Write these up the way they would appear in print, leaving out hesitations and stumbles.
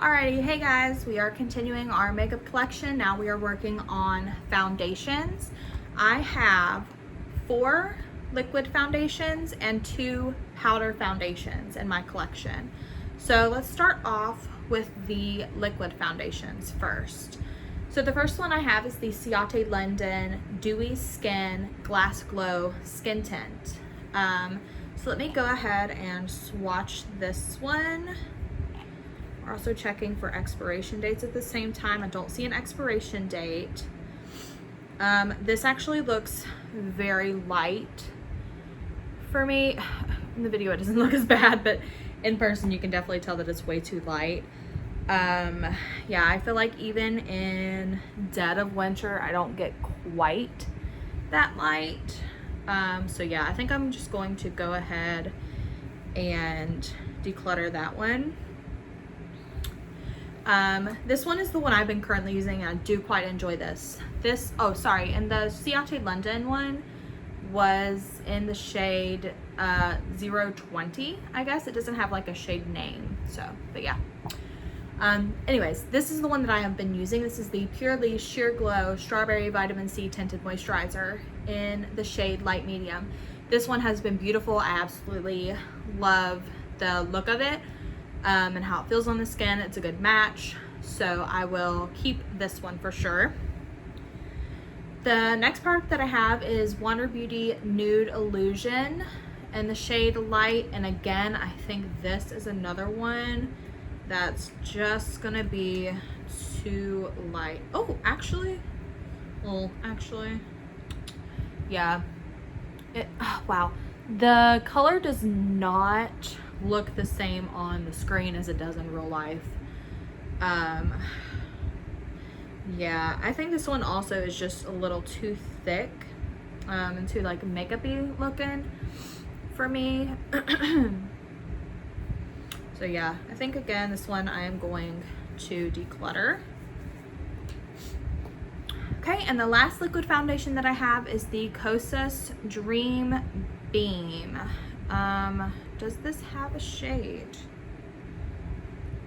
Alrighty, hey guys, we are continuing our makeup collection. Now we are working on foundations. I have 4 liquid foundations and 2 powder foundations in my collection. So let's start off with the liquid foundations first. So the first one I have is the Ciate London Dewy Skin Glass Glow Skin Tint. So let me go ahead and swatch this one. We're also checking for expiration dates at the same time. I don't see an expiration date. This actually looks very light for me. In the video it doesn't look as bad, but in person you can definitely tell that it's way too light. Yeah, I feel like even in dead of winter I don't get quite that light. So yeah, I think I'm just going to go ahead and declutter that one. This one is the one I've been currently using, and I do quite enjoy this. And the Ciate London one was in the shade 020, I guess. It doesn't have like a shade name, but yeah. Anyways, this is the one that I have been using. This is the Purely Sheer Glow Strawberry Vitamin C Tinted Moisturizer in the shade Light Medium. This one has been beautiful. I absolutely love the look of it. And how it feels on the skin. It's a good match, so I will keep this one for sure. The next product that I have is Wander Beauty Nude Illusion in the shade Light, and again I think this is another one that's just gonna be too light. Yeah, wow, the color does not look the same on the screen as it does in real life. Yeah, I think this one also is just a little too thick and too like makeup-y looking for me. So yeah, I think again this one I am going to declutter. Okay, and the last liquid foundation that I have is the Kosas Dream Beam. Does this have a shade?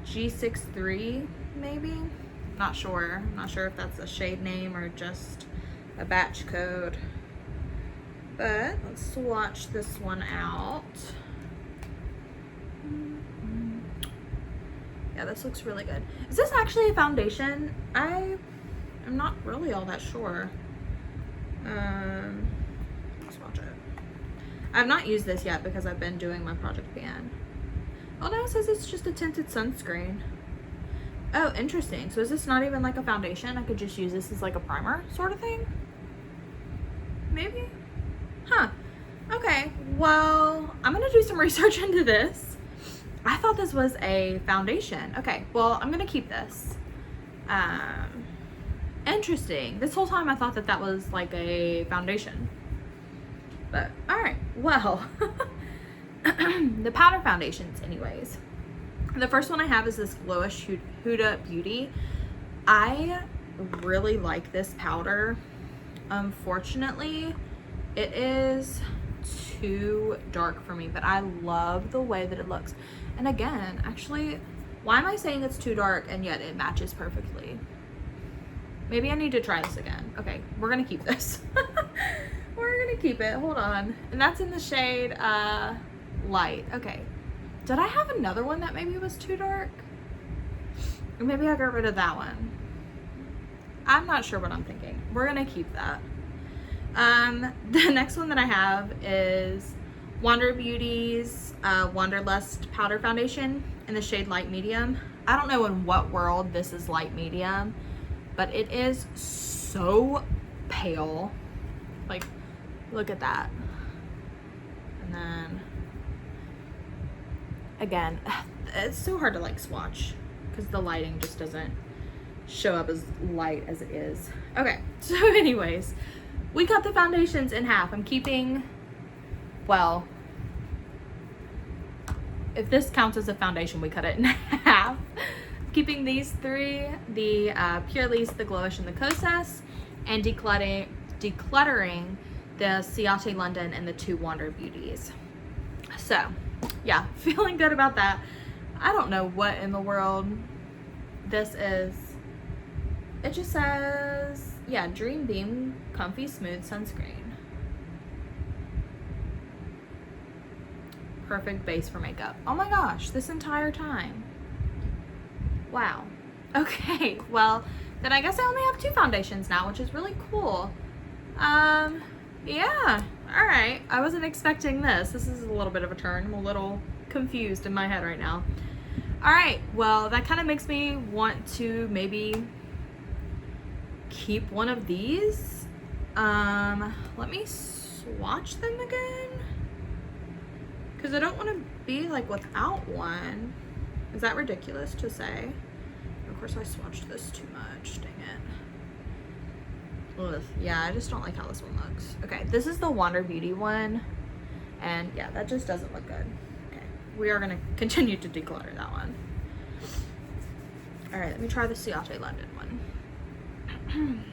G63 maybe? Not sure. I'm not sure if that's a shade name or just a batch code. But let's swatch this one out. Yeah, this looks really good. Is this actually a foundation? I'm not really all that sure. Let's swatch it. I've not used this yet because I've been doing my project pan. Oh no, it says it's just a tinted sunscreen. Oh, interesting. So is this not even like a foundation? I could just use this as like a primer sort of thing? Maybe? Huh. Okay, well, I'm gonna do some research into this. I thought this was a foundation. Okay, well, I'm gonna keep this. Interesting. This whole time I thought that that was like a foundation. But all right, well, the powder foundations anyways. The first one I have is this Glowish Huda Beauty. I really like this powder. Unfortunately, it is too dark for me, but I love the way that it looks. And again, actually, why am I saying it's too dark and yet it matches perfectly? Maybe I need to try this again. Okay, we're gonna keep this. We're gonna keep it, hold on. And that's in the shade Light. Okay, did I have another one that maybe was too dark? Or maybe I got rid of that one. I'm not sure what I'm thinking. We're gonna keep that. The next one that I have is Wander Beauty's Wanderlust Powder Foundation in the shade Light Medium. I don't know in what world this is light medium, but it is so pale. Like, look at that. And then again, it's so hard to like swatch because the lighting just doesn't show up as light as it is. Okay, so anyways, we cut the foundations in half. I'm keeping, well, if this counts as a foundation, we cut it in half. Keeping these 3, the Purely's, the Glowish, and the Kosas, and decluttering the Ciate London and the 2 Wander Beauties. So yeah, feeling good about that. I don't know what in the world This is, it just says, yeah, Dream Beam Comfy Smooth Sunscreen. Perfect base for makeup. Oh my gosh, this entire time. Wow. Okay, well, then I guess I only have 2 foundations now, which is really cool. Yeah, all right. I wasn't expecting this. This is a little bit of a turn. I'm a little confused in my head right now. All right, well, that kind of makes me want to maybe keep one of these. Let me swatch them again, because I don't want to be like without one. Is that ridiculous to say? Of course I swatched this too much, dang it. Ugh. Yeah, I just don't like how this one looks. Okay, this is the Wander Beauty one, and yeah, that just doesn't look good. Okay, we are gonna continue to declutter that one. All right, let me try the Ciate London one.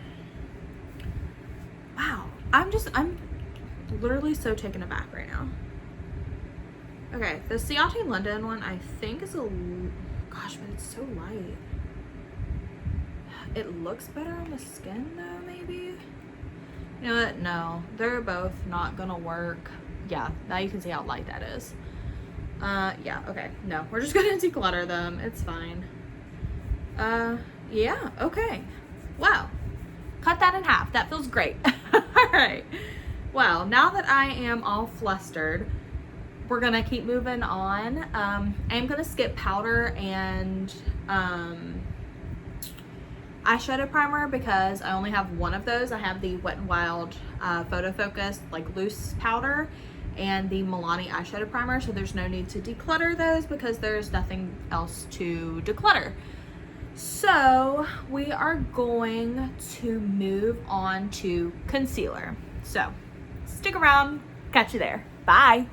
Wow, I'm literally so taken aback right now. Okay, the Ciate London one I think is gosh, but it's so light. It looks better on the skin though, maybe? You know what? No, they're both not gonna work. Yeah, now you can see how light that is. Yeah, okay. No, we're just gonna declutter them. It's fine. Yeah, okay. Wow. Cut that in half. That feels great. All right. Well, now that I am all flustered, we're gonna keep moving on. I'm gonna skip powder and eyeshadow primer because I only have one of those. I have the Wet n Wild Photo Focus like loose powder and the Milani eyeshadow primer, so there's no need to declutter those because there's nothing else to declutter. So we are going to move on to concealer. So stick around, catch you there. Bye.